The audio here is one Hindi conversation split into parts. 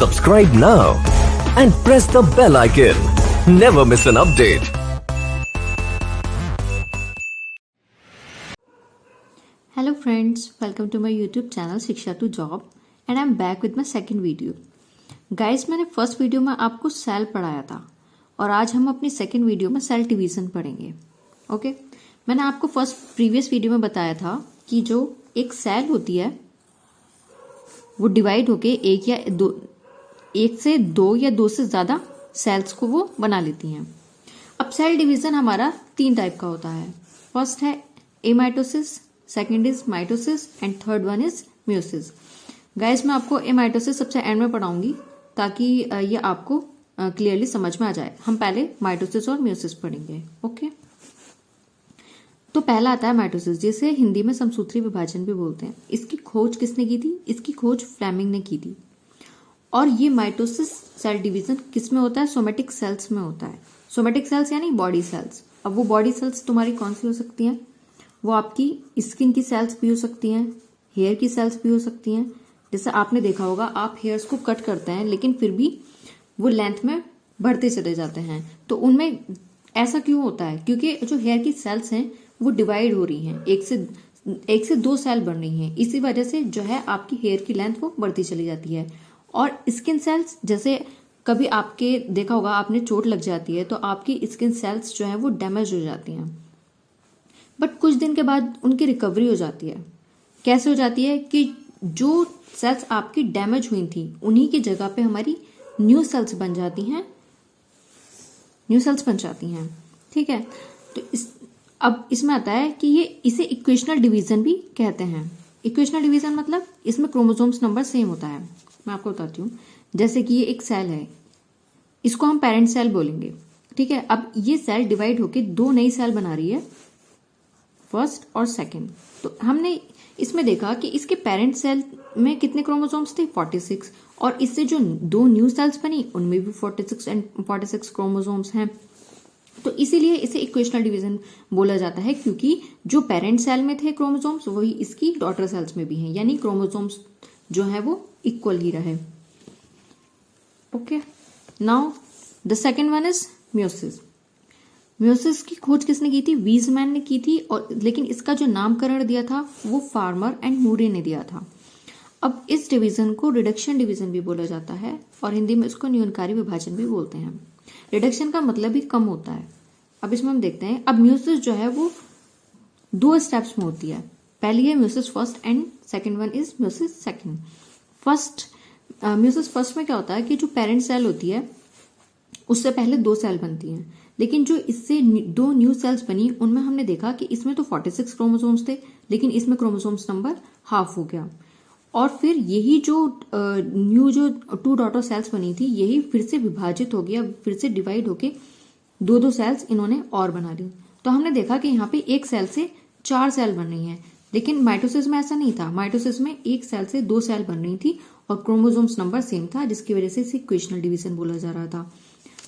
Subscribe now and press the bell icon. Never miss an update. Hello friends, welcome to my YouTube channel Shiksha to job and I am back with my second video. Guys, मैंने फर्स्ट वीडियो में आपको सेल पढ़ाया था और आज हम अपनी सेकेंड वीडियो में सेल डिवीजन पढ़ेंगे. ओके, मैंने आपको प्रीवियस वीडियो में बताया था कि जो एक सेल होती है वो डिवाइड होके एक से दो या दो से ज्यादा सेल्स को वो बना लेती हैं. अब सेल डिवीजन हमारा 3 टाइप का होता है. फर्स्ट है amitosis, second is mitosis and third one is meiosis. Guys, मैं आपको एमाइटोसिस सबसे एंड में पढ़ाऊंगी ताकि ये आपको क्लियरली समझ में आ जाए. हम पहले माइटोसिस और म्यूसिस पढ़ेंगे. ओके, तो पहला आता है माइटोसिस, जिसे हिंदी में समसूत्री विभाजन भी बोलते हैं. इसकी खोज किसने की थी? इसकी खोज फ्लेमिंग ने की थी. और ये माइटोसिस सेल डिवीजन किस में होता है? सोमेटिक सेल्स में होता है. सोमेटिक सेल्स यानी बॉडी सेल्स. अब वो बॉडी सेल्स तुम्हारी कौन सी हो सकती हैं? वो आपकी स्किन की सेल्स भी हो सकती हैं, हेयर की सेल्स भी हो सकती हैं. जैसे आपने देखा होगा, आप हेयर्स को कट करते हैं लेकिन फिर भी वो लेंथ में बढ़ते चले जाते हैं. तो उनमें ऐसा क्यों होता है? क्योंकि जो हेयर की सेल्स हैं वो डिवाइड हो रही हैं, एक से 2 सेल बन रही हैं. इसी वजह से जो है आपकी हेयर की लेंथ वो बढ़ती चली जाती है. और स्किन सेल्स, जैसे कभी आपके देखा होगा, आपने चोट लग जाती है तो आपकी स्किन सेल्स जो है वो डैमेज हो जाती हैं, बट कुछ दिन के बाद उनकी रिकवरी हो जाती है. कैसे हो जाती है? कि जो सेल्स आपकी डैमेज हुई थी उन्हीं की जगह पे हमारी न्यू सेल्स बन जाती हैं. ठीक है, तो अब इसमें आता है कि इसे इक्वेशनल डिवीजन भी कहते हैं. इक्वेशनल डिवीजन मतलब इसमें क्रोमोसोम्स नंबर सेम होता है. मैं आपको बताती हूँ. जैसे कि ये एक सेल है, इसको हम पेरेंट सेल बोलेंगे. ठीक है, अब ये सेल डिवाइड होके 2 नई सेल बना रही है, फर्स्ट और सेकंड. तो हमने इसमें देखा कि इसके पेरेंट सेल में कितने क्रोमोसोम्स थे? 46. और इससे जो 2 न्यू सेल्स बनी उनमें भी 46 क्रोमोसोम्स हैं. तो इसीलिए इसे इक्वेशनल डिवीजन बोला जाता है, क्योंकि जो पेरेंट सेल में थे क्रोमोसोम्स वही इसकी डॉटर सेल्स में भी हैं, यानी क्रोमोसोम्स जो है वो इक्वल ही रहे. Okay, now the second one is meiosis. Meiosis की खोज किसने की थी? वीजमैन ने की थी. और लेकिन इसका जो नामकरण दिया था वो फार्मर एंड मूरे ने दिया था. अब इस डिवीजन को रिडक्शन डिवीजन भी बोला जाता है और हिंदी में इसको न्यूनकारी विभाजन भी बोलते हैं. रिडक्शन का मतलब ही कम होता है. अब इसमें हम देखते हैं. अब म्यूसिस जो है वो 2 स्टेप्स में होती है. पहली है meiosis first and second one is meiosis second. Meiosis first में क्या होता है कि जो पेरेंट सेल होती है उससे पहले 2 सेल बनती हैं, लेकिन जो इससे 2 न्यू सेल्स बनी उनमें हमने देखा कि इसमें तो 46 क्रोमोसोम्स थे, लेकिन इसमें क्रोमोसोम्स नंबर हाफ हो गया. और फिर यही जो न्यू जो 2 डॉटर सेल्स बनी थी यही फिर से विभाजित हो गया, फिर से डिवाइड होके 2 सेल्स इन्होंने और बना ली. तो हमने देखा कि यहाँ पे एक सेल से 4 सेल बन रही हैं, लेकिन माइटोसिस में ऐसा नहीं था. माइटोसिस में एक सेल से 2 सेल बन रही थी और क्रोमोसोम्स नंबर सेम था, जिसकी वजह से इसे इक्वेशनल डिवीजन बोला जा रहा था.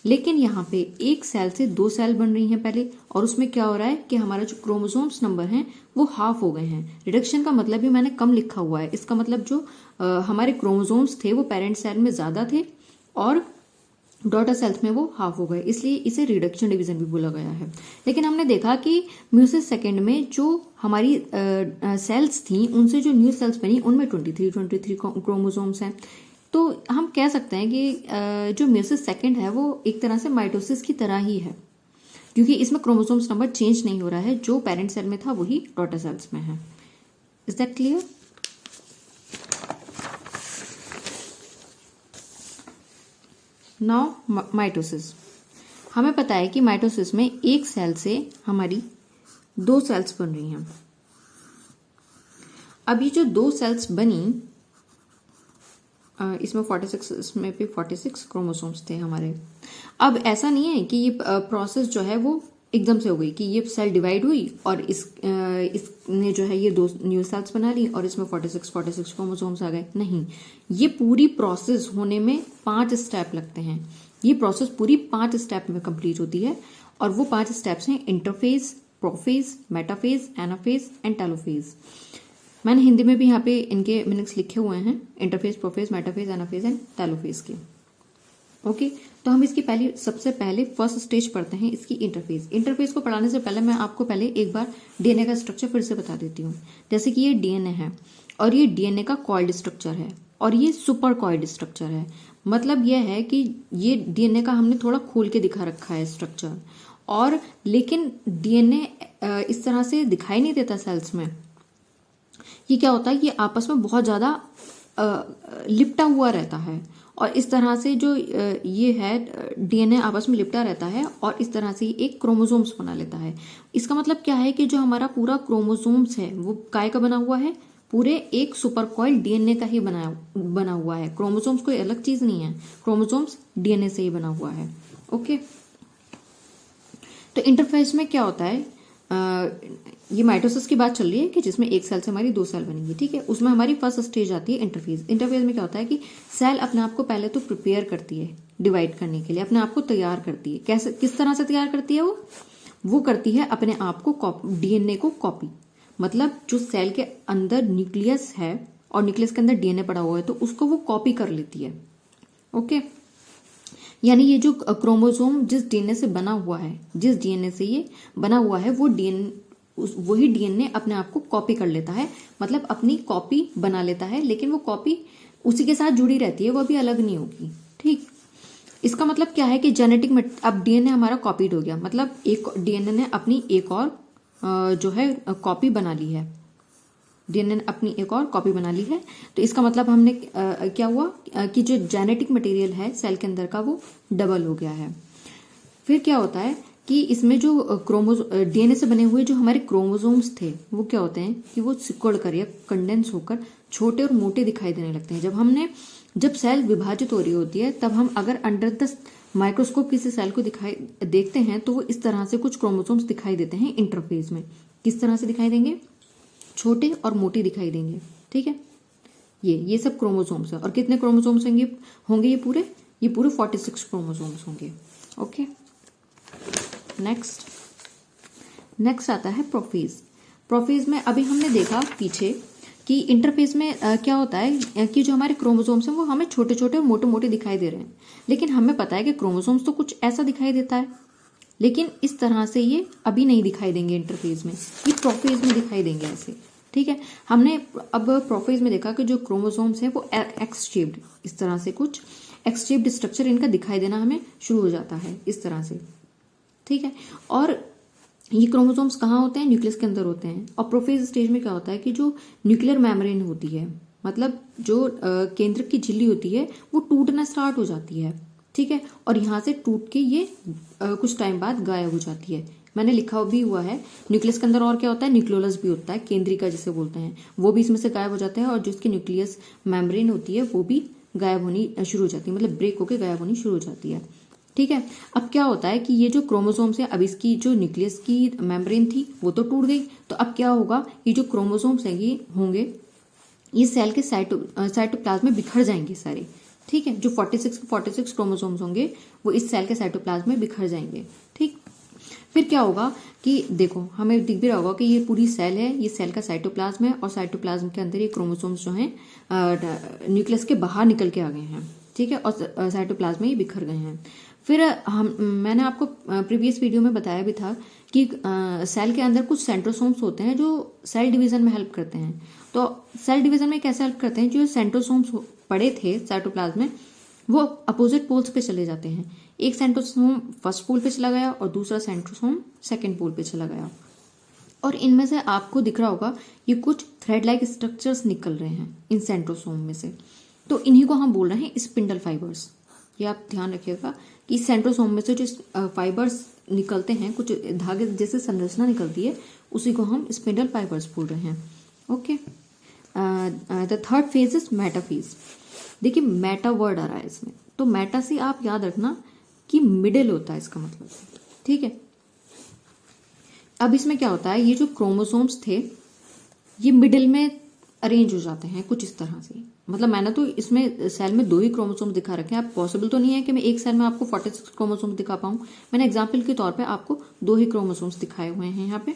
लेकिन यहाँ पे एक सेल से 2 सेल बन रही हैं पहले, और उसमें क्या हो रहा है कि हमारा जो क्रोमोसोम्स नंबर हैं वो हाफ हो गए हैं. रिडक्शन का मतलब भी मैंने कम लिखा हुआ है. इसका मतलब जो हमारे क्रोमोसोम्स थे वो पेरेंट सेल में ज्यादा थे और डॉटर सेल्स में वो हाफ हो गए, इसलिए इसे रिडक्शन डिवीजन भी बोला गया है. लेकिन हमने देखा कि म्यूसिस सेकेंड में जो हमारी सेल्स थी उनसे जो न्यू सेल्स बनी उनमें 23 क्रोमोसोम्स हैं. तो हम कह सकते हैं कि जो म्यूसिस सेकेंड है वो एक तरह से माइटोसिस की तरह ही है, क्योंकि इसमें क्रोमोसोम्स नंबर चेंज नहीं हो रहा है. जो पेरेंट सेल में था वही डॉटर सेल्स में है. Is that clear? Now mitosis. हमें पता है कि माइटोसिस में एक सेल से हमारी 2 सेल्स बन रही हैं. अब ये जो 2 सेल्स बनी, इसमें 46, इसमें भी 46 क्रोमोसोम्स थे हमारे. अब ऐसा नहीं है कि ये प्रोसेस जो है वो एकदम से हो गई कि ये सेल डिवाइड हुई और इसने जो है ये 2 न्यू सेल्स बना ली और इसमें 46 क्रोमोसोम्स आ गए. नहीं, ये पूरी प्रोसेस होने में 5 स्टेप लगते हैं. ये प्रोसेस पूरी 5 स्टेप में कंप्लीट होती है और वो 5 स्टेप्स हैं: interphase, prophase, metaphase, anaphase and telophase. मैंने हिंदी में भी यहाँ पे इनके मीनिंग्स लिखे हुए हैं, interface, prophase, metaphase, anaphase and telophase के। ओके, तो हम इसकी सबसे पहले फर्स्ट स्टेज पढ़ते हैं इसकी इंटरफेस। इंटरफेस को पढ़ाने से पहले मैं आपको पहले एक बार डीएनए का स्ट्रक्चर फिर से बता देती हूँ। जैसे कि ये डीएनए है और ये डीएनए का कॉइल्ड स्ट्रक्चर है और ये सुपर कॉइल्ड स्ट्रक्चर है। मतलब यह है कि ये डीएनए का हमने थोड़ा खोल के दिखा रखा है स्ट्रक्चर, और लेकिन डीएनए इस तरह से दिखाई नहीं देता सेल्स में। ये क्या होता है, ये आपस में बहुत ज्यादा लिपटा हुआ रहता है और इस तरह से जो ये है डीएनए आपस में लिपटा रहता है और इस तरह से एक क्रोमोसोम्स बना लेता है। इसका मतलब क्या है कि जो हमारा पूरा क्रोमोसोम्स है वो काय का बना हुआ है, पूरे एक सुपर कॉइल डीएनए का ही बना हुआ है। क्रोमोसोम्स कोई अलग चीज नहीं है, क्रोमोसोम्स डीएनए से ही बना हुआ है। ओके, तो इंटरफेस में क्या होता है, ये माइटोसिस की बात चल रही है कि जिसमें एक सेल से हमारी 2 सेल बनेंगी, ठीक है। उसमें हमारी फर्स्ट स्टेज आती है इंटरफेज। इंटरफेज में क्या होता है कि सेल अपने आप को पहले तो प्रिपेयर करती है डिवाइड करने के लिए, अपने आप को तैयार करती है। कैसे, किस तरह से तैयार करती है वो करती है अपने आप को डीएनए को कॉपी। मतलब जो सेल के अंदर न्यूक्लियस है और न्यूक्लियस के अंदर डीएनए पड़ा हुआ है तो उसको वो कॉपी कर लेती है। ओके, यानी ये जो क्रोमोसोम जिस डीएनए से बना हुआ है, जिस डीएनए से ये बना हुआ है, वो वही डीएनए अपने आप को कॉपी कर लेता है, मतलब अपनी कॉपी बना लेता है। लेकिन वो कॉपी उसी के साथ जुड़ी रहती है, वो अभी अलग नहीं होगी, ठीक। इसका मतलब क्या है कि जेनेटिक अब डीएनए हमारा कॉपीड हो गया, मतलब एक डीएनए ने अपनी एक और जो है कॉपी बना ली है, डीएनए ने अपनी एक और कॉपी बना ली है। तो इसका मतलब हमने क्या हुआ कि जो जेनेटिक मटेरियल है सेल के अंदर का वो डबल हो गया है। फिर क्या होता है कि इसमें जो डीएनए से बने हुए जो हमारे क्रोमोसोम्स थे वो क्या होते हैं कि वो सिकुड़ कर या कंडेंस होकर छोटे और मोटे दिखाई देने लगते हैं। जब सेल विभाजित हो रही होती है तब हम अगर अंडर द माइक्रोस्कोप किसी सेल को देखते हैं तो वो इस तरह से कुछ क्रोमोसोम्स दिखाई देते हैं इंटरफेस में। किस तरह से दिखाई देंगे, छोटे और मोटे दिखाई देंगे, ठीक है। ये सब क्रोमोसोम्स है। और कितने क्रोमोसोम्स होंगे ये पूरे 46 क्रोमोसोम्स होंगे। ओके, नेक्स्ट आता है प्रोफेज। प्रोफेज में अभी हमने देखा पीछे कि इंटरफेस में क्या होता है कि जो हमारे क्रोमोसोम्स हैं वो हमें छोटे छोटे और मोटे मोटे दिखाई दे रहे हैं, लेकिन हमें पता है कि क्रोमोसोम्स तो कुछ ऐसा दिखाई देता है, लेकिन इस तरह से ये अभी नहीं दिखाई देंगे इंटरफेज में, ये प्रोफेज में दिखाई देंगे ऐसे, ठीक है। हमने अब प्रोफेज में देखा कि जो क्रोमोसोम्स है वो एक्स शेप्ड, इस तरह से कुछ एक्स शेप्ड स्ट्रक्चर इनका दिखाई देना हमें शुरू हो जाता है इस तरह से, ठीक है। और ये क्रोमोसोम्स कहाँ होते हैं, न्यूक्लियस के अंदर होते हैं। और प्रोफेज स्टेज में क्या होता है कि जो न्यूक्लियर मेम्ब्रेन होती है, मतलब जो केंद्रक की झिल्ली होती है वो टूटना स्टार्ट हो जाती है, ठीक है। और यहाँ से टूट के ये कुछ टाइम बाद गायब हो जाती है। मैंने लिखा भी हुआ है न्यूक्लियस के अंदर और क्या होता है, न्यूक्लियोलस भी होता है, केंद्रिका जिसे बोलते हैं, वो भी इसमें से गायब हो जाता है। और जो इसकी न्यूक्लियस मेम्ब्रेन होती है वो भी गायब होनी शुरू हो जाती है, मतलब ब्रेक होकर गायब होनी शुरू हो जाती है, ठीक है। अब क्या होता है कि ये जो क्रोमोसोम्स है, अब इसकी जो न्यूक्लियस की मेम्ब्रेन थी वो तो टूट गई, तो अब क्या होगा, ये जो क्रोमोसोम्स है ये होंगे, ये सेल के साइटोप्लाज्म में बिखर जाएंगे सारे, ठीक है। जो 46 क्रोमोसोम्स होंगे वो इस सेल के साइटोप्लाज्म में बिखर जाएंगे, ठीक। फिर क्या होगा कि देखो हमें दिख भी रहा होगा कि ये पूरी सेल है, ये सेल का साइटोप्लाज्म है और साइटोप्लाज्म के अंदर ये क्रोमोसोम्स जो हैं न्यूक्लियस के बाहर निकल के आ गए हैं, ठीक है, और साइटोप्लाज्म में ये बिखर गए हैं। फिर मैंने आपको प्रीवियस वीडियो में बताया भी था कि सेल के अंदर कुछ सेंट्रोसोम्स होते हैं जो सेल डिवीजन में हेल्प करते हैं। तो सेल डिवीजन में कैसे हेल्प करते हैं, जो सेंट्रोसोम्स पड़े थे साइटोप्लाज्म में वो अपोजिट पोल्स पे चले जाते हैं। एक सेंट्रोसोम फर्स्ट पोल पे चला गया और दूसरा सेंट्रोसोम सेकेंड पोल पे चला गया, और इनमें से आपको दिख रहा होगा ये कुछ थ्रेड लाइक स्ट्रक्चर्स निकल रहे हैं इन सेंट्रोसोम में से, तो इन्हीं को हम बोल रहे हैं स्पिंडल फाइबर्स। ये आप ध्यान रखिएगा कि सेंट्रोसोम में से जो फाइबर्स निकलते हैं, कुछ धागे जैसे संरचना निकलती है, उसी को हम स्पिंडल फाइबर्स बोल रहे हैं। Okay, the third phase is metaphase. देखिए मेटा वर्ड आ रहा है इसमें, तो मेटा से आप याद रखना कि मिडिल होता है इसका मतलब, ठीक है। अब इसमें क्या होता है, ये जो क्रोमोसोम्स थे ये मिडिल में अरेंज हो जाते हैं कुछ इस तरह से। मतलब मैंने तो इसमें सेल में 2 ही क्रोमोसोम दिखा रखे हैं, अब पॉसिबल तो नहीं है कि मैं एक सेल में आपको 46 क्रोमोसोम्स दिखा पाऊं। मैंने एग्जाम्पल के तौर पे आपको 2 ही क्रोमोसोम्स दिखाए हुए हैं यहाँ पे।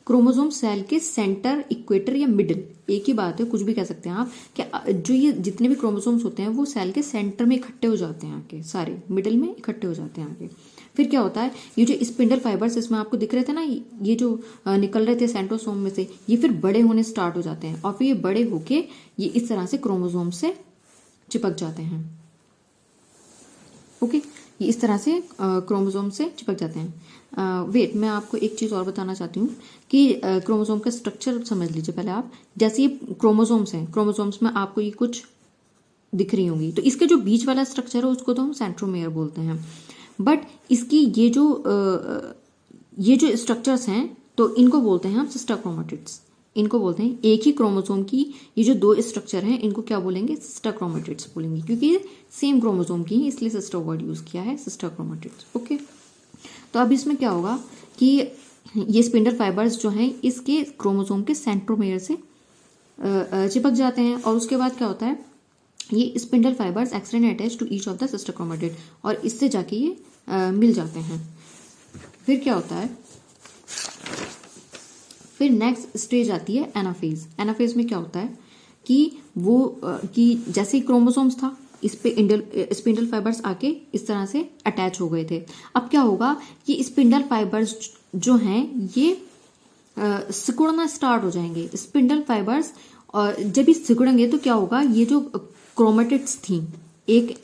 क्रोमोसोम सेल के सेंटर, इक्वेटर या मिडिल, एक ही बात है, कुछ भी कह सकते हैं आप, कि जो ये जितने भी क्रोमोसोम्स होते हैं वो सेल के सेंटर में इकट्ठे हो जाते हैं आके, सारे मिडिल में इकट्ठे हो जाते हैं आके। फिर क्या होता है, ये जो स्पिंडल फाइबर्स इसमें आपको दिख रहे थे ना, ये जो निकल रहे थे सेंट्रोसोम में से, ये फिर बड़े होने स्टार्ट हो जाते हैं और फिर ये बड़े होके ये इस तरह से क्रोमोसोम से चिपक जाते हैं। ओके, ये इस तरह से क्रोमोसोम से चिपक जाते हैं। वेट, मैं आपको एक चीज और बताना चाहती हूँ कि क्रोमोसोम का स्ट्रक्चर समझ लीजिए पहले आप। जैसे ये क्रोमोसोम्स हैं, क्रोमोसोम्स में आपको ये कुछ दिख रही होंगी, तो इसके जो बीच वाला स्ट्रक्चर है उसको तो हम सेंट्रोमेयर बोलते हैं। बट इसकी ये जो स्ट्रक्चर्स हैं तो इनको बोलते हैं हम सिस्टर क्रोमेटिड्स। इनको बोलते हैं एक ही क्रोमोसोम की ये जो दो स्ट्रक्चर हैं इनको क्या बोलेंगे, सिस्टर क्रोमेटिड्स बोलेंगे, क्योंकि ये सेम क्रोमोसोम की है इसलिए सिस्टर वर्ड यूज किया है, सिस्टर क्रोमेटिड्स। ओके, तो अब इसमें क्या होगा कि ये स्पिंडल फाइबर्स जो हैं इसके क्रोमोसोम के सेंट्रोमेयर से चिपक जाते हैं और उसके बाद क्या होता है, ये spindle fibres externally attach to each of the sister chromatid और इससे जाके ये मिल जाते हैं। फिर क्या होता है, फिर नेक्स्ट स्टेज आती है एनाफेज। एनाफेज में क्या होता है कि जैसे ही क्रोमोसोम्स था इस पे स्पिंडल फाइबर्स आके इस तरह से अटैच हो गए थे। अब क्या होगा कि स्पिंडल फाइबर्स जो हैं ये सिकुड़ना स्टार्ट हो जाएंगे। स्पिंडल फाइबर्स जब ये सिकुड़ेंगे तो क्या होगा, ये जो क्रोमेटिड्स थी एक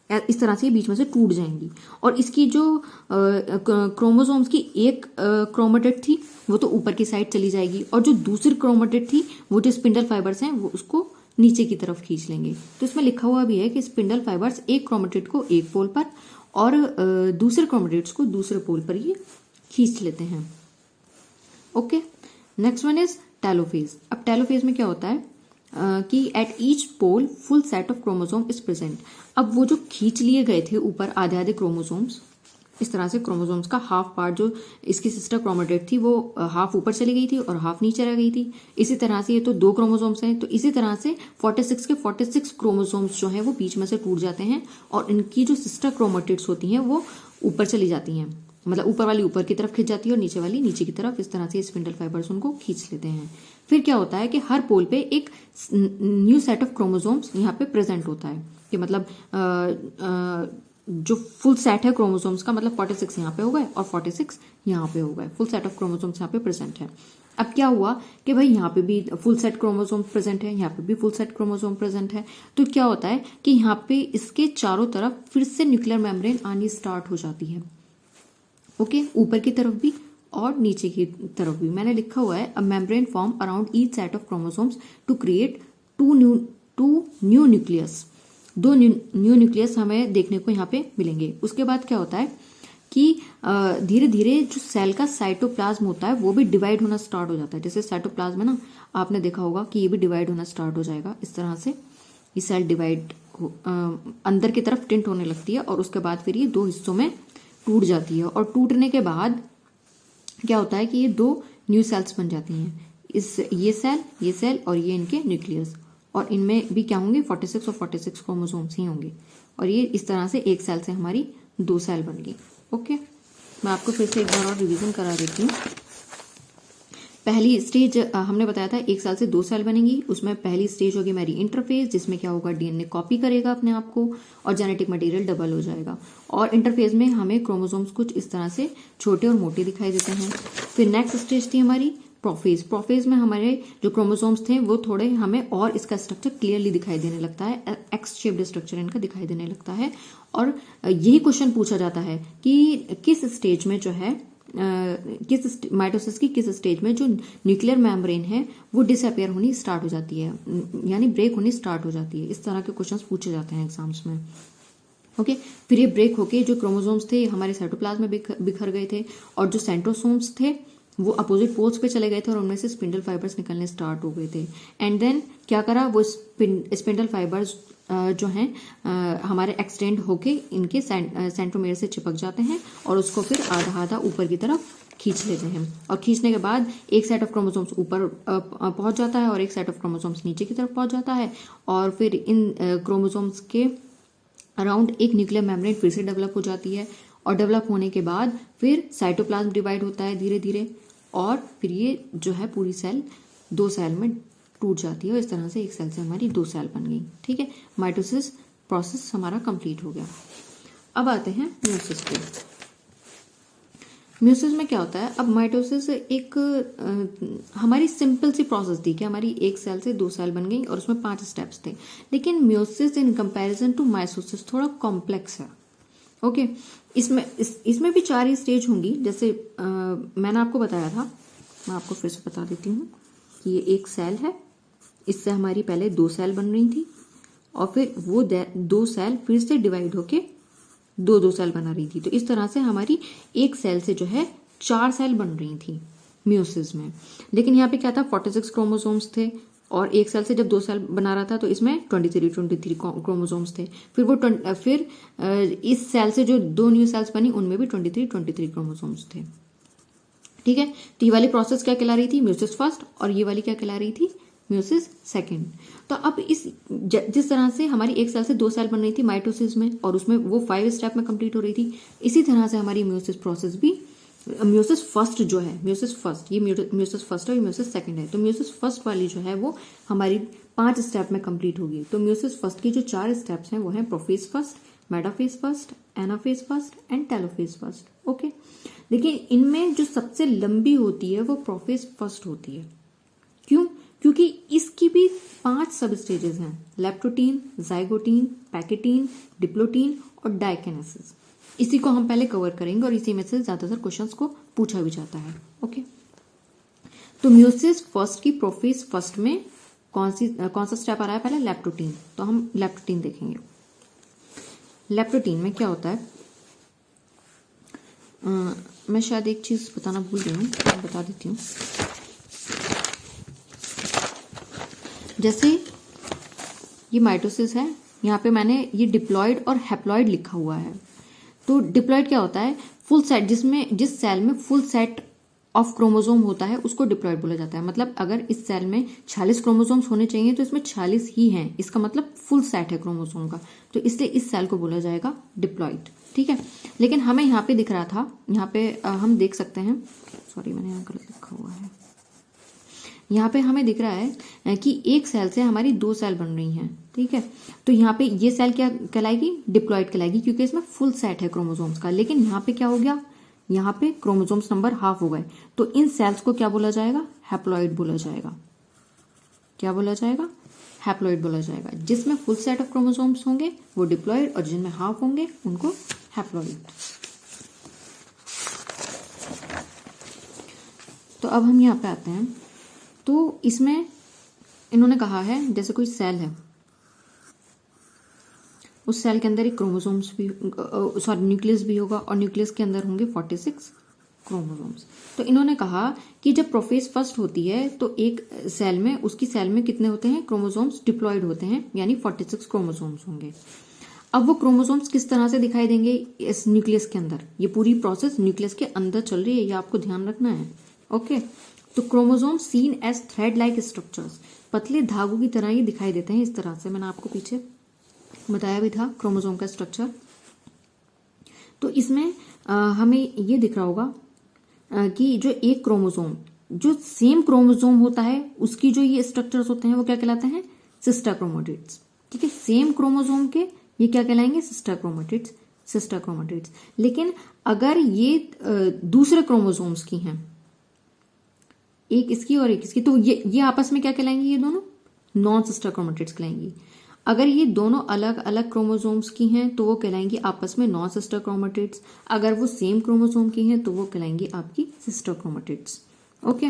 इस तरह से बीच में से टूट जाएंगी और इसकी जो क्रोमोसोम्स की एक क्रोमेटिड थी वो तो ऊपर की साइड चली जाएगी और जो दूसरी क्रोमेटिड थी वो जो स्पिंडल फाइबर्स हैं वो उसको नीचे की तरफ खींच लेंगे। तो इसमें लिखा हुआ भी है कि स्पिंडल फाइबर्स एक क्रोमेटिड को एक पोल पर और दूसरे क्रोमेटिड्स को दूसरे पोल पर ये खींच लेते हैं। Okay, next one is telophase. अब टेलोफेज में क्या होता है कि at each pole full set of chromosome is present. अब वो जो खींच लिए गए थे ऊपर आधे आधे क्रोमोसोम्स, इस तरह से क्रोमोसोम्स का हाफ पार्ट जो इसकी सिस्टर क्रोमेटिड थी वो हाफ ऊपर चली गई थी और हाफ नीचे रह गई थी। इसी तरह से ये तो दो क्रोमोसोम्स हैं, तो इसी तरह से 46 के 46 क्रोमोसोम्स जो हैं वो बीच में से टूट जाते हैं और इनकी जो सिस्टर क्रोमेटिड्स होती हैं वो ऊपर चली जाती हैं, मतलब ऊपर वाली ऊपर की तरफ खींच जाती है और नीचे वाली नीचे की तरफ। इस तरह से स्पिंडल फाइबर्स उनको खींच लेते हैं। फिर क्या होता है कि हर पोल पे एक न्यू सेट ऑफ क्रोमोसोम्स यहाँ पे प्रेजेंट होता है, कि मतलब जो फुल सेट है क्रोमोसोम्स का, मतलब 46 यहाँ पे हो गए और 46 यहाँ पे हो गए, फुल सेट ऑफ क्रोमोसोम्स यहाँ पे प्रेजेंट है। अब क्या हुआ कि भाई यहाँ पे भी फुल सेट क्रोमोसोम प्रेजेंट है, यहाँ पे भी फुल सेट क्रोमोसोम प्रेजेंट है, तो क्या होता है कि यहाँ पे इसके चारों तरफ फिर से न्यूक्लियर मेम्ब्रेन आनी स्टार्ट हो जाती है। ओके, ऊपर की तरफ भी और नीचे की तरफ भी। मैंने लिखा हुआ है a membrane form around each set of chromosomes to create two new nucleus. दो न्यू न्यूक्लियस हमें देखने को यहाँ पे मिलेंगे। उसके बाद क्या होता है कि धीरे धीरे जो सेल का साइटोप्लाज्म होता है वो भी डिवाइड होना स्टार्ट हो जाता है। जैसे साइटोप्लाज्म है ना, आपने देखा होगा कि ये भी डिवाइड होना स्टार्ट हो जाएगा। इस तरह से ये सेल डिवाइड अंदर की तरफ टिंट होने लगती है और उसके बाद फिर ये दो हिस्सों में टूट जाती है और टूटने के बाद क्या होता है कि ये दो न्यू सेल्स बन जाती हैं। ये सेल और ये इनके न्यूक्लियस, और इनमें भी क्या होंगे 46 और 46 क्रोमोसोम्स ही होंगे और ये इस तरह से एक सेल से हमारी दो सेल बन गई। ओके, मैं आपको फिर से एक बार और रिवीजन करा देती हूँ। पहली स्टेज हमने बताया था एक सेल से दो सेल बनेंगी। उसमें पहली स्टेज होगी हमारी इंटरफेज, जिसमें क्या होगा डीएनए कॉपी करेगा अपने आप को और जेनेटिक मटेरियल डबल हो जाएगा। और इंटरफेज में हमें क्रोमोसोम्स कुछ इस तरह से छोटे और मोटे दिखाई देते हैं। फिर नेक्स्ट स्टेज थी हमारी प्रोफेज। प्रोफेज में हमारे जो क्रोमोसोम्स थे वो थोड़े हमें और इसका स्ट्रक्चर क्लियरली दिखाई देने लगता है, एक्स शेप्ड स्ट्रक्चर इनका दिखाई देने लगता है। और यही क्वेश्चन पूछा जाता है कि किस स्टेज में जो है किस माइटोसिस की किस स्टेज में जो न्यूक्लियर मेम्ब्रेन है वो डिसअपियर होनी स्टार्ट हो जाती है, यानी ब्रेक होनी स्टार्ट हो जाती है। इस तरह के क्वेश्चंस पूछे जाते हैं एग्जाम्स में। ओके, फिर ये ब्रेक होके जो क्रोमोसोम्स थे हमारे साइटोप्लाज्म में बिखर गए थे और जो सेंट्रोसोम्स थे वो अपोजिट पोल्स पे चले गए थे और उनमें से स्पिंडल फाइबर्स निकलने स्टार्ट हो गए थे। एंड देन क्या करा, वो स्पिंडल फाइबर्स जो हैं हमारे एक्सटेंड होके इनके सेंट्रोमेयर से चिपक जाते हैं और उसको फिर आधा आधा ऊपर की तरफ खींच लेते हैं। और खींचने के बाद एक सेट ऑफ क्रोमोसोम्स ऊपर पहुंच जाता है और एक सेट ऑफ क्रोमोसोम्स नीचे की तरफ पहुंच जाता है और फिर इन क्रोमोसोम्स के अराउंड एक न्यूक्लियर मेम्ब्रेन फिर से डेवलप हो जाती है और डेवलप होने के बाद फिर साइटोप्लाज्म डिवाइड होता है धीरे धीरे और फिर ये जो है पूरी सेल 2 सेल में टूट जाती है और इस तरह से एक सेल से हमारी 2 सेल बन गई। ठीक है, माइटोसिस प्रोसेस हमारा कंप्लीट हो गया। अब आते हैं म्यूसिस पे। म्यूसिस में क्या होता है, अब माइटोसिस एक हमारी सिंपल सी प्रोसेस थी कि हमारी एक सेल से 2 सेल बन गई और उसमें 5 स्टेप्स थे। लेकिन meiosis in comparison to mitosis थोड़ा कॉम्प्लेक्स है। ओके, इसमें भी 4 ही स्टेज होंगी। जैसे मैंने आपको बताया था, मैं आपको फिर से बता देती हूँ कि ये एक सेल है, इससे हमारी पहले 2 सेल बन रही थी और फिर वो 2 सेल फिर से डिवाइड होके 2 सेल बना रही थी। तो इस तरह से हमारी एक सेल से जो है 4 सेल बन रही थी म्यूसिस में। लेकिन यहाँ पे क्या था, 46 क्रोमोसोम्स थे और एक सेल से जब 2 सेल बना रहा था तो इसमें 23 क्रोमोसोम्स थे। फिर इस सेल से जो 2 न्यू सेल्स बनी उनमें भी 23 क्रोमोसोम्स थे। ठीक है, तो ये वाली प्रोसेस क्या कहला रही थी, म्यूसिस फर्स्ट, और ये वाली क्या कहला रही थी, म्यूसिस सेकंड। तो अब जिस तरह से हमारी एक सेल से 2 सेल बन रही थी माइटोसिस में और उसमें वो 5 स्टेप में कंप्लीट हो रही थी, इसी तरह से हमारी म्यूसिस प्रोसेस भी, म्यूसिस फर्स्ट जो है, म्यूसिस फर्स्ट, ये म्यूसिस फर्स्ट है, म्यूसिस सेकंड है। तो म्यूसिस फर्स्ट वाली जो है वो हमारी 5 स्टेप में कंप्लीट होगी। तो म्यूसिस फर्स्ट की जो 4 स्टेप्स हैं वो हैं prophase first, metaphase first, anaphase first and telophase first. Okay, लेकिन इनमें जो सबसे लंबी होती है वो प्रोफेज फर्स्ट होती है। क्यों? क्योंकि इसकी भी 5 सब स्टेजेस हैं, लेप्टोटीन, जाइगोटीन, पैकेटीन, डिप्लोटीन और डाइकेनेसिस। इसी को हम पहले कवर करेंगे और इसी में से ज्यादातर क्वेश्चंस को पूछा भी जाता है। ओके, तो म्यूसिस फर्स्ट की प्रोफेज फर्स्ट में कौन सा स्टेप आ रहा है, पहले लेप्टोटीन। तो हम लेप्टोटीन देखेंगे। लेप्टोटीन में क्या होता है, मैं शायद एक चीज बताना भूल गई हूँ, बता देती हूँ। जैसे ये माइटोसिस है, यहाँ पे मैंने ये डिप्लॉइड और हैप्लॉइड लिखा हुआ है। तो डिप्लॉइड क्या होता है, फुल सेट, जिस सेल में फुल सेट ऑफ क्रोमोसोम होता है उसको डिप्लॉइड बोला जाता है। मतलब अगर इस सेल में 46 क्रोमोसोम्स होने चाहिए तो इसमें 46 ही हैं, इसका मतलब फुल सेट है क्रोमोसोम का, तो इसलिए इस सेल को बोला जाएगा डिप्लॉइड। ठीक है, लेकिन हमें यहाँ पे दिख रहा था, यहाँ पे हम देख सकते हैं, सॉरी मैंने यहाँ गलत लिखा हुआ है, यहाँ पे हमें दिख रहा है कि एक सेल से हमारी 2 सेल बन रही हैं। ठीक है, तो यहाँ पे ये सेल क्या कहलाएगी, डिप्लॉइड कहलाएगी, क्योंकि इसमें फुल सेट है क्रोमोसोम्स का। लेकिन यहाँ पे क्या हो गया, यहाँ पे क्रोमोसोम्स नंबर हाफ हो गए, तो इन सेल्स को क्या बोला जाएगा, हैप्लॉइड बोला जाएगा। क्या बोला जाएगा, हैप्लॉइड बोला जाएगा। जिसमें फुल सेट ऑफ क्रोमोसोम्स होंगे वो डिप्लॉइड और जिनमें हाफ होंगे उनको हैप्लॉइड। तो अब हम यहाँ पे आते हैं। तो इसमें इन्होंने कहा है, जैसे कोई सेल है, उस सेल के अंदर एक क्रोमोसोम्स भी, सॉरी न्यूक्लियस भी होगा और न्यूक्लियस के अंदर होंगे 46 क्रोमोसोम्स। तो इन्होंने कहा कि जब प्रोफेज फर्स्ट होती है तो एक सेल में, उसकी सेल में कितने होते हैं, क्रोमोसोम्स डिप्लॉइड होते हैं, यानी 46 क्रोमोसोम्स होंगे। अब वो क्रोमोसोम्स किस तरह से दिखाई देंगे इस न्यूक्लियस के अंदर, ये पूरी प्रोसेस न्यूक्लियस के अंदर चल रही है, ये आपको ध्यान रखना है। ओके, तो chromosome seen as thread like structures, पतले धागों की तरह ये दिखाई देते हैं इस तरह से। मैंने आपको पीछे बताया भी था क्रोमोसोम का स्ट्रक्चर। तो इसमें हमें ये दिख रहा होगा कि जो एक क्रोमोसोम, जो सेम क्रोमोसोम होता है, उसकी जो ये स्ट्रक्चर्स होते हैं वो क्या कहलाते हैं, सिस्टर क्रोमैटिड्स। ठीक है, सेम क्रोमोसोम के ये क्या कहलाएंगे, सिस्टर क्रोमैटिड्स, सिस्टर क्रोमैटिड्स। लेकिन अगर ये दूसरे क्रोमोसोम्स की हैं, एक इसकी और एक इसकी, तो ये आपस में क्या कहलाएंगी, ये दोनों नॉन सिस्टर क्रोमैटिड्स कहलाएंगी। अगर ये दोनों अलग अलग क्रोमोसोम्स की हैं तो वो कहलाएंगी आपस में नॉन सिस्टर क्रोमैटिड्स। अगर वो सेम क्रोमोसोम की हैं तो वो कहलाएंगी आपकी सिस्टर क्रोमैटिड्स। ओके,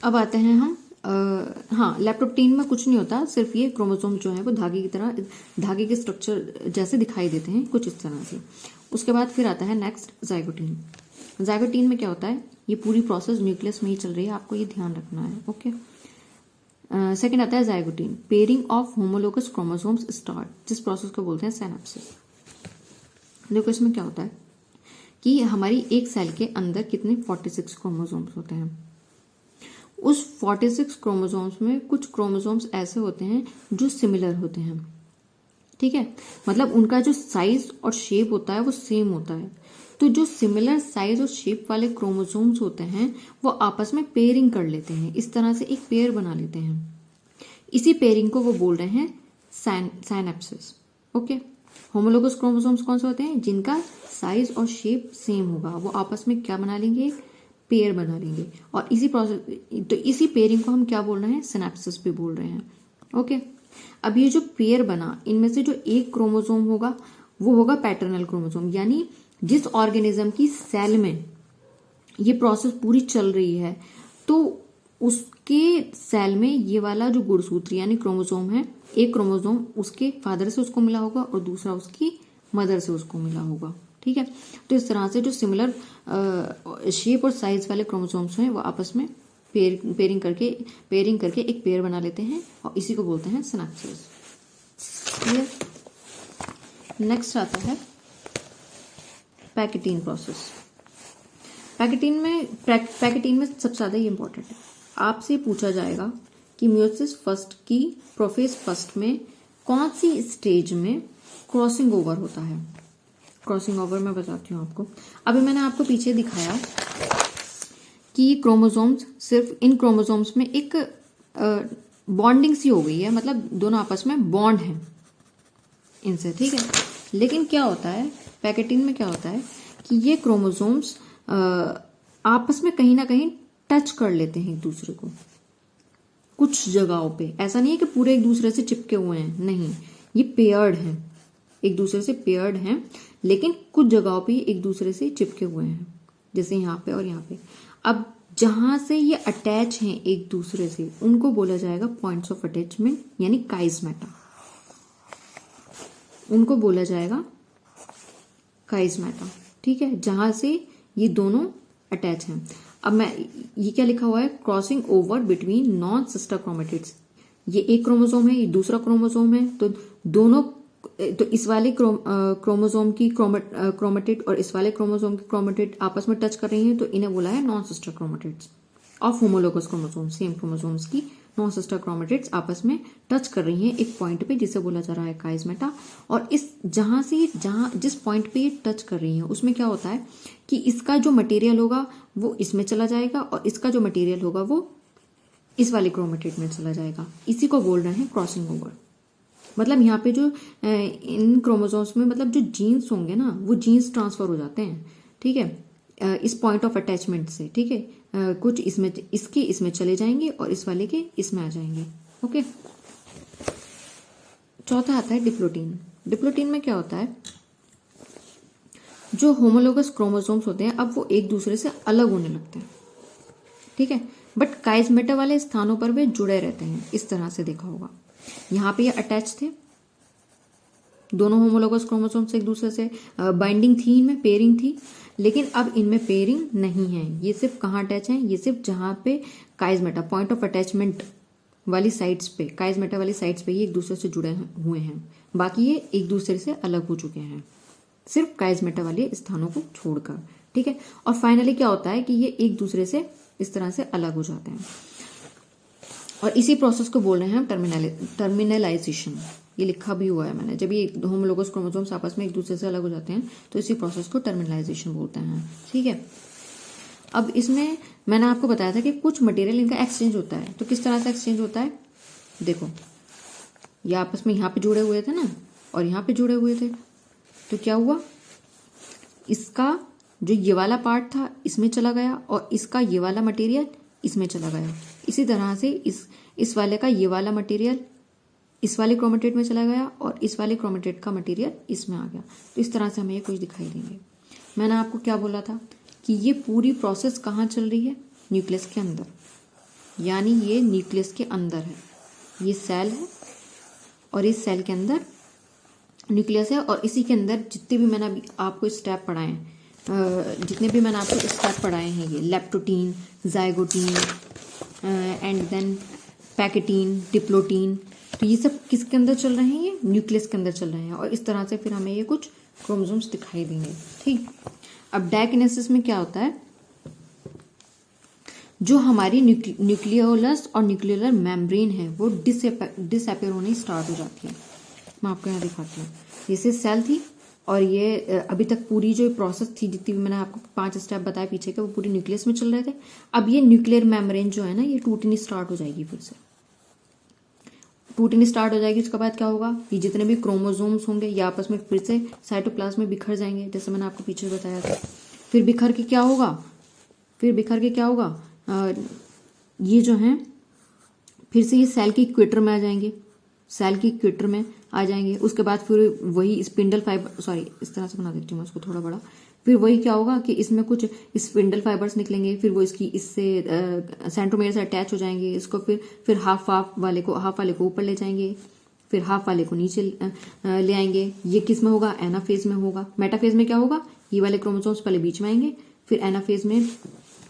अब आते हैं हम हाँ, लेप्टोप्टीन में कुछ नहीं होता, सिर्फ ये क्रोमोसोम जो है वो धागे की तरह, धागे के स्ट्रक्चर जैसे दिखाई देते हैं कुछ इस तरह से। उसके बाद फिर आता है नेक्स्ट जाइगोटीन। जाइगोटीन में क्या होता है, ये पूरी प्रोसेस न्यूक्लियस में ही चल रही है, आपको ये ध्यान रखना है। ओके, सेकेंड आता है zygotene, pairing of homologous chromosomes start, जिस प्रोसेस को बोलते हैं सिनेप्सिस। देखो इसमें क्या होता है कि हमारी एक सेल के अंदर कितने 46 क्रोमोसोम्स होते हैं। उस 46 क्रोमोसोम्स में कुछ क्रोमोसोम्स ऐसे होते हैं जो सिमिलर होते हैं। ठीक है, मतलब उनका जो साइज और शेप होता है वो सेम होता है। तो जो सिमिलर साइज और शेप वाले क्रोमोसोम्स होते हैं वो आपस में पेयरिंग कर लेते हैं, इस तरह से एक पेयर बना लेते हैं। इसी पेयरिंग को वो बोल रहे हैं साइनेप्सिस। ओके, होमोलोगस क्रोमोसोम्स कौन से होते हैं? जिनका साइज और शेप सेम होगा, वो आपस में क्या बना लेंगे? पेयर बना लेंगे। और इसी प्रोसेस, तो इसी पेयरिंग को हम क्या बोल रहे हैं? सिनेप्सिस भी बोल रहे हैं। ओके, अब ये जो पेयर बना, इनमें से जो एक क्रोमोसोम होगा वो होगा पैटर्नल क्रोमोसोम, यानी जिस ऑर्गेनिज्म की सेल में ये प्रोसेस पूरी चल रही है तो उसके सेल में ये वाला जो गुणसूत्र यानी क्रोमोसोम है, एक क्रोमोसोम उसके फादर से उसको मिला होगा और दूसरा उसकी मदर से उसको मिला होगा। ठीक है, तो इस तरह से जो सिमिलर शेप और साइज वाले क्रोमोसोम्स हैं वो आपस में पेयरिंग करके एक पेयर बना लेते हैं और इसी को बोलते हैं सिनेप्सिस। क्लियर? नेक्स्ट आता है पैकेटीन प्रोसेस। पैकेटीन में सबसे ज्यादा ये इंपॉर्टेंट है। आपसे पूछा जाएगा कि मियोसिस फर्स्ट की प्रोफेज फर्स्ट में कौन सी स्टेज में क्रॉसिंग ओवर होता है। क्रॉसिंग ओवर मैं बताती हूँ आपको। अभी मैंने आपको पीछे दिखाया कि क्रोमोसोम्स, सिर्फ इन क्रोमोसोम्स में एक बॉन्डिंग सी हो गई है, मतलब दोनों आपस में बॉन्ड है इनसे। ठीक है, लेकिन क्या होता है पैकेटीन में, क्या होता है कि ये क्रोमोसोम्स आपस में कहीं ना कहीं टच कर लेते हैं एक दूसरे को कुछ जगहों पे। ऐसा नहीं है कि पूरे एक दूसरे से चिपके हुए हैं, नहीं, ये पेयर्ड हैं, एक दूसरे से पेयर्ड हैं, लेकिन कुछ जगहों पे एक दूसरे से चिपके हुए हैं, जैसे यहाँ पे और यहाँ पे। अब जहां से ये अटैच हैं एक दूसरे से उनको बोला जाएगा पॉइंट्स ऑफ अटैचमेंट, यानी काइस्मेटा। उनको बोला जाएगा काइस्मेटा। ठीक है, जहां से ये दोनों अटैच हैं। अब मैं, ये क्या लिखा हुआ है? Crossing over between non sister chromatids. ये एक क्रोमोसोम है, ये दूसरा क्रोमोसोम है, तो दोनों, तो इस वाले क्रोमोसोम की क्रोमेटिड और इस वाले क्रोमोसोम की क्रोमेटिड आपस में टच कर रही हैं, तो इन्हें बोला है non sister chromatids. Of homologous chromosome, same chromosomes की नॉन सिस्टर क्रोमेटिड्स आपस में टच कर रही हैं एक पॉइंट पे, जिसे बोला जा रहा है काइस्मेटा। और इस जिस पॉइंट पे ये टच कर रही हैं उसमें क्या होता है कि इसका जो मटेरियल होगा वो इसमें चला जाएगा और इसका जो मटेरियल होगा वो इस वाले क्रोमेटिड में चला जाएगा। इसी को बोल रहे हैं क्रॉसिंग ओवर। मतलब यहाँ पे जो इन क्रोमोसोम्स में मतलब जो जीन्स होंगे ना, वो जीन्स ट्रांसफर हो जाते हैं। ठीक है, इस पॉइंट ऑफ अटैचमेंट से। ठीक है, कुछ इसमें चले जाएंगे और इस वाले के इसमें आ जाएंगे। ओके, चौथा आता है डिप्लोटीन। डिप्लोटीन में क्या होता है? जो होमोलोगस क्रोमोसोम्स होते हैं अब वो एक दूसरे से अलग होने लगते हैं। ठीक है, बट काइस्मेटा वाले स्थानों पर वे जुड़े रहते हैं। इस तरह से देखा होगा, यहाँ पे ये अटैच थे, दोनों होमोलोगस क्रोमोसोम्स एक दूसरे से बाइंडिंग थी, इनमें पेयरिंग थी, लेकिन अब इनमें पेयरिंग नहीं है। ये सिर्फ कहाँ अटैच है? ये सिर्फ जहां पे काइस्मेटा, पॉइंट ऑफ अटैचमेंट वाली साइड्स पे, काइस्मेटा वाली साइड्स पे ये एक दूसरे से जुड़े हुए हैं, बाकी ये एक दूसरे से अलग हो चुके हैं, सिर्फ काइस्मेटा वाले स्थानों को छोड़कर। ठीक है, और फाइनली क्या होता है कि ये एक दूसरे से इस तरह से अलग हो जाते हैं और इसी प्रोसेस को बोल रहे हैं टर्मिनलाइजेशन। ये लिखा भी हुआ है मैंने, जब ये होमोलोगस क्रोमोसोम्स आपस में एक दूसरे से अलग हो जाते हैं तो इसी प्रोसेस को टर्मिनलाइजेशन बोलते हैं। ठीक है, अब इसमें मैंने आपको बताया था कि कुछ मटेरियल इनका एक्सचेंज होता है। तो किस तरह से एक्सचेंज होता है? देखो, ये आपस में यहाँ पे जुड़े हुए थे ना और यहाँ पे जुड़े हुए थे, तो क्या हुआ? इसका जो ये वाला पार्ट था इसमें चला गया और इसका ये वाला मटेरियल इसमें चला गया। इसी तरह से इस वाले का ये वाला मटेरियल इस वाले क्रोमेटिड में चला गया और इस वाले क्रोमेटिड का मटेरियल इसमें आ गया। तो इस तरह से हमें ये कुछ दिखाई देंगे। मैंने आपको क्या बोला था कि ये पूरी प्रोसेस कहाँ चल रही है? न्यूक्लियस के अंदर, यानी ये न्यूक्लियस के अंदर है, ये सेल है और इस सेल के अंदर न्यूक्लियस है और इसी के अंदर जितने भी मैंने आपको स्टेप पढ़ाए हैं, ये leptotene, zygotene and then pachytene, diplotene, तो ये सब किसके अंदर चल रहे हैं? ये न्यूक्लियस के अंदर चल रहे हैं और इस तरह से फिर हमें ये कुछ क्रोमोसोम्स दिखाई देंगे। ठीक, अब डायकिनेसिस में क्या होता है? जो हमारी न्यूक्लियोलस और न्यूक्लियोलर मेम्ब्रेन है वो डिसअपियर होने स्टार्ट हो जाती है। मैं आपको यहाँ दिखाती हूँ। जैसे सेल थी, और ये अभी तक पूरी जो प्रोसेस थी, जितनी भी मैंने आपको 5 स्टेप बताए पीछे के, वो पूरी न्यूक्लियस में चल रहे थे। अब ये न्यूक्लियर मेम्ब्रेन जो है ना, ये टूटनी स्टार्ट हो जाएगी, फिर से टूटनी स्टार्ट हो जाएगी। उसके बाद क्या होगा, ये जितने भी क्रोमोसोम्स होंगे ये आपस में फिर से साइटोप्लाज्म में बिखर जाएंगे, जैसे मैंने आपको पीछे बताया था। फिर बिखर के क्या होगा, ये जो है फिर से ये सेल की इक्वेटर में आ जाएंगे, उसके बाद फिर वही स्पिंडल फाइबर, सॉरी इस तरह से बना देती हूँ मैं उसको थोड़ा बड़ा। फिर वही क्या होगा कि इसमें कुछ स्पिंडल फाइबर्स निकलेंगे, फिर वो इससे सेंट्रोमेयर से अटैच हो जाएंगे। इसको फिर हाफ वाले को ऊपर ले जाएंगे, फिर हाफ वाले को नीचे ले आएंगे। ये किस में होगा, एनाफेज में होगा। मेटाफेज में क्या होगा, ये वाले क्रोमोसोम्स पहले बीच में आएंगे, फिर एनाफेज में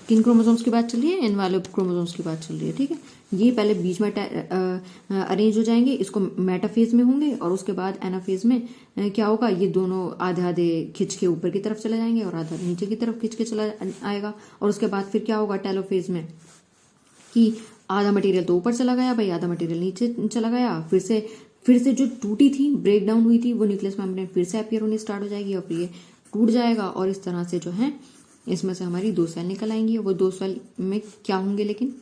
किन क्रोमोसोम्स की बात चल रही है, इन वाले क्रोमोसोम्स की बात चल रही है, ठीक है। ये पहले बीच में अरेंज हो जाएंगे, इसको मेटाफेज में होंगे, और उसके बाद एनाफेज में क्या होगा, ये दोनों आधे आधे खिंच के ऊपर की तरफ चले जाएंगे और आधा नीचे की तरफ खिंच के चला आएगा। और उसके बाद फिर क्या होगा टेलोफेज में, कि आधा मटेरियल तो ऊपर चला गया भाई, आधा मटेरियल नीचे चला गया। फिर से जो टूटी थी, ब्रेक डाउन हुई थी, वो न्यूक्लियस मेम्ब्रेन फिर से अपीयर होनी स्टार्ट हो जाएगी, और फिर ये टूट जाएगा। और इस तरह से जो है इसमें से हमारी 2 सेल निकल आएंगी। वो 2 सेल में क्या होंगे, लेकिन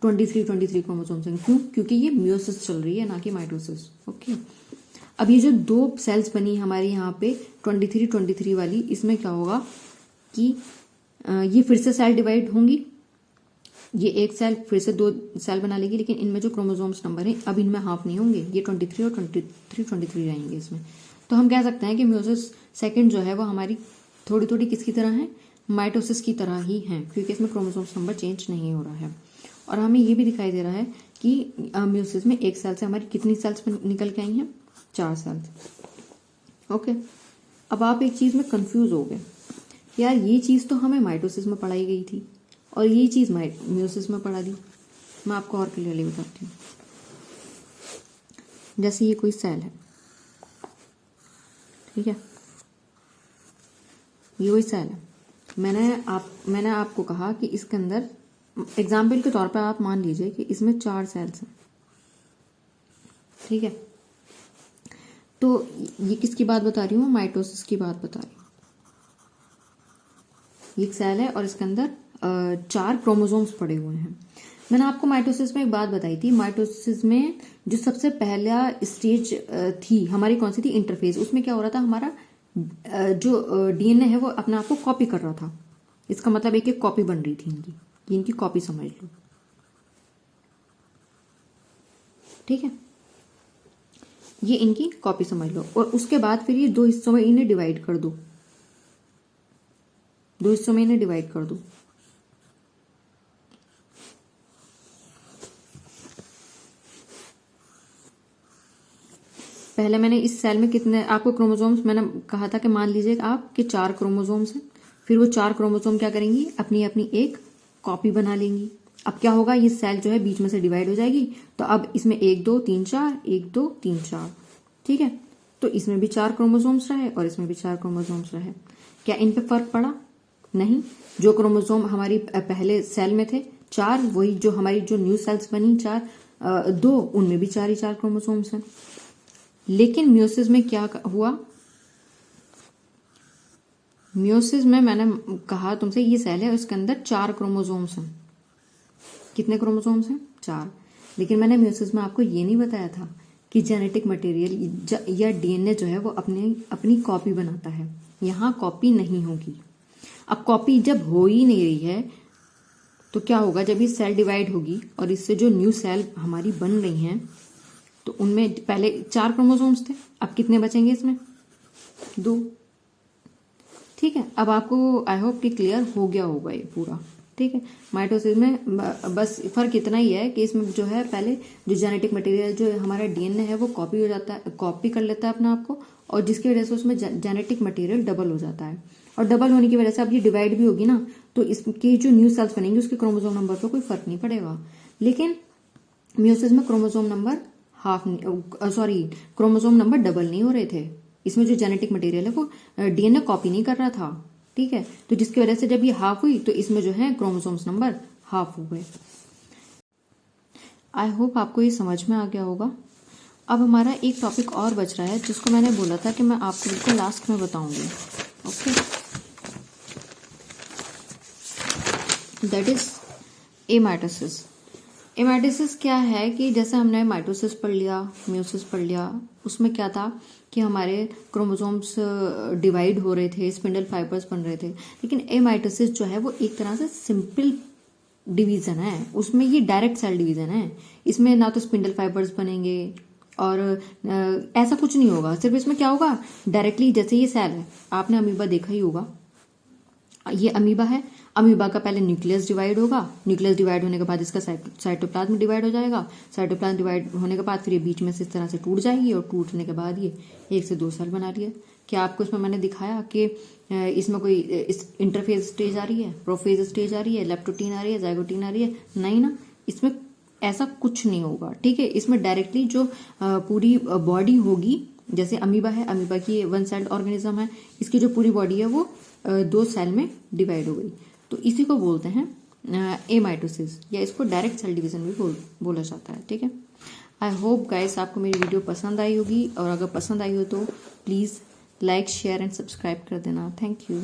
23 क्रोमोसोम्स हैं। क्यों, क्योंकि ये मियोसिस चल रही है, ना कि माइटोसिस। ओके, अब ये जो 2 सेल्स बनी हमारी यहाँ पे 23 वाली, इसमें क्या होगा कि ये फिर से सेल डिवाइड होंगी। ये एक सेल फिर से 2 सेल बना लेगी, लेकिन इनमें जो क्रोमोसोम्स नंबर है अब इनमें हाफ नहीं होंगे, ये 23 और 23 रहेंगे इसमें। तो हम कह सकते हैं कि मियोसिस सेकंड जो है वो हमारी थोड़ी किसकी तरह है, माइटोसिस की तरह ही है, क्योंकि इसमें क्रोमोसोम्स नंबर चेंज नहीं हो रहा है। और हमें ये भी दिखाई दे रहा है कि मियोसिस में एक सेल से हमारी कितनी सेल्स निकल के आई हैं, 4 सेल्स। ओके, अब आप एक चीज में कंफ्यूज हो गए, यार ये चीज तो हमें माइटोसिस में पढ़ाई गई थी और ये चीज मियोसिस में पढ़ा दी। मैं आपको और क्लियरली बताती हूँ। जैसे ये कोई सेल है, ठीक है, ये वही सेल है। मैंने आपको कहा कि इसके अंदर एग्जाम्पल के तौर पर आप मान लीजिए कि इसमें 4 सेल्स हैं, ठीक है। तो ये किसकी बात बता रही हूँ, माइटोसिस की बात बता रही हूँ। ये एक सेल है और इसके अंदर 4 क्रोमोसोम्स पड़े हुए हैं। मैंने आपको माइटोसिस में एक बात बताई थी, माइटोसिस में जो सबसे पहला स्टेज थी हमारी कौन सी थी, इंटरफेज। उसमें क्या हो रहा था, हमारा जो डीएनए है वो अपने आप को कॉपी कर रहा था। इसका मतलब एक कॉपी बन रही थी इनकी, इनकी कॉपी समझ लो, ठीक है, ये इनकी कॉपी समझ लो। और उसके बाद फिर ये 2 हिस्सों में इन्हें डिवाइड कर दो, 2 हिस्सों में इन्हें डिवाइड कर दो। पहले मैंने इस सेल में कितने आपको क्रोमोसोम्स, मैंने कहा था कि मान लीजिए आप कि 4 क्रोमोसोम्स हैं। फिर वो 4 क्रोमोसोम क्या करेंगी, अपनी अपनी एक कॉपी बना लेंगी। अब क्या होगा, ये सेल जो है बीच में से डिवाइड हो जाएगी। तो अब इसमें 1 2 3 4, 1 2 3 4, ठीक है। तो इसमें भी 4 क्रोमोसोम्स रहे और इसमें भी 4 क्रोमोसोम्स रहे। क्या इन पे फर्क पड़ा, नहीं। जो क्रोमोसोम हमारी पहले सेल में थे 4, वही जो हमारी जो न्यू सेल्स बनी 4 2, उनमें भी 4 ही 4 क्रोमोसोम्स हैं। लेकिन मियोसिस में क्या हुआ, मियोसिस में मैंने कहा तुमसे ये सेल है, उसके अंदर 4 क्रोमोसोम्स हैं। कितने क्रोमोसोम्स हैं, 4। लेकिन मैंने मियोसिस में आपको ये नहीं बताया था कि जेनेटिक मटेरियल या डीएनए जो है वो अपनी कॉपी बनाता है। यहाँ कॉपी नहीं होगी। अब कॉपी जब हो ही नहीं रही है तो क्या होगा, जब ये सेल डिवाइड होगी और इससे जो न्यू सेल हमारी बन रही हैं तो उनमें पहले 4 क्रोमोसोम्स थे, अब कितने बचेंगे इसमें, 2, ठीक है। अब आपको आई होप कि क्लियर हो गया होगा ये पूरा, ठीक है। माइटोसिस में बस फर्क इतना ही है कि इसमें जो है पहले जो जेनेटिक मटेरियल जो हमारा डीएनए है वो कॉपी हो जाता है, कॉपी कर लेता है अपने आप को, और जिसकी वजह से उसमें जेनेटिक मटेरियल डबल हो जाता है। और डबल होने की वजह से अब ये डिवाइड भी होगी ना, तो इसकी जो न्यू सेल्स बनेंगे उसके क्रोमोसोम नंबर पर कोई फर्क नहीं पड़ेगा। लेकिन मियोसिस में chromosome number chromosome number double नहीं हो रहे थे। इसमें जो जेनेटिक मटेरियल है वो डीएनए कॉपी नहीं कर रहा था, ठीक है। तो जिसकी वजह से जब ये हाफ हुई तो इसमें जो है क्रोमोसोम्स नंबर हाफ हो गए। आई होप आपको ये समझ में आ गया होगा। अब हमारा एक टॉपिक और बच रहा है जिसको मैंने बोला था कि मैं आपको बिल्कुल लास्ट में बताऊंगी। Okay, that is amitosis. Amitosis क्या है कि जैसे हमने माइटोसिस पढ़ लिया, म्यूसिस पढ़ लिया, उसमें क्या था कि हमारे क्रोमोसोम्स डिवाइड हो रहे थे, स्पिंडल फाइबर्स बन रहे थे। लेकिन एमाइटोसिस जो है वो एक तरह से सिंपल डिवीजन है, उसमें ये डायरेक्ट सेल डिवीजन है। इसमें ना तो स्पिंडल फाइबर्स बनेंगे और ऐसा कुछ नहीं होगा। सिर्फ इसमें क्या होगा, डायरेक्टली जैसे ये सेल है, आपने अमीबा देखा ही होगा, ये अमीबा है। अमीबा का पहले न्यूक्लियस डिवाइड होगा, न्यूक्लियस डिवाइड होने के बाद इसका साइटोप्लाज्म डिवाइड हो जाएगा, साइटोप्लाज्म डिवाइड होने के बाद फिर ये बीच में से इस तरह से टूट जाएगी और टूटने के बाद ये 1 से 2 सेल बना लिया। क्या आपको इसमें मैंने दिखाया कि इसमें कोई इंटरफेज स्टेज आ रही है, प्रोफेज स्टेज आ रही है, लेप्टोटीन आ रही है, जाइगोटीन आ रही है? नहीं ना, इसमें ऐसा कुछ नहीं होगा। ठीक है, इसमें डायरेक्टली जो पूरी बॉडी होगी, जैसे अमीबा है, अमीबा की 1 सेल्ड ऑर्गेनिज्म है, इसकी जो पूरी बॉडी है वो 2 सेल में डिवाइड हो गई। तो इसी को बोलते हैं एमाइटोसिस, या इसको डायरेक्ट सेल डिवीजन भी बोला जाता है। ठीक है, आई होप गाइस आपको मेरी वीडियो पसंद आई होगी, और अगर पसंद आई हो तो please like, share and subscribe कर देना। Thank you.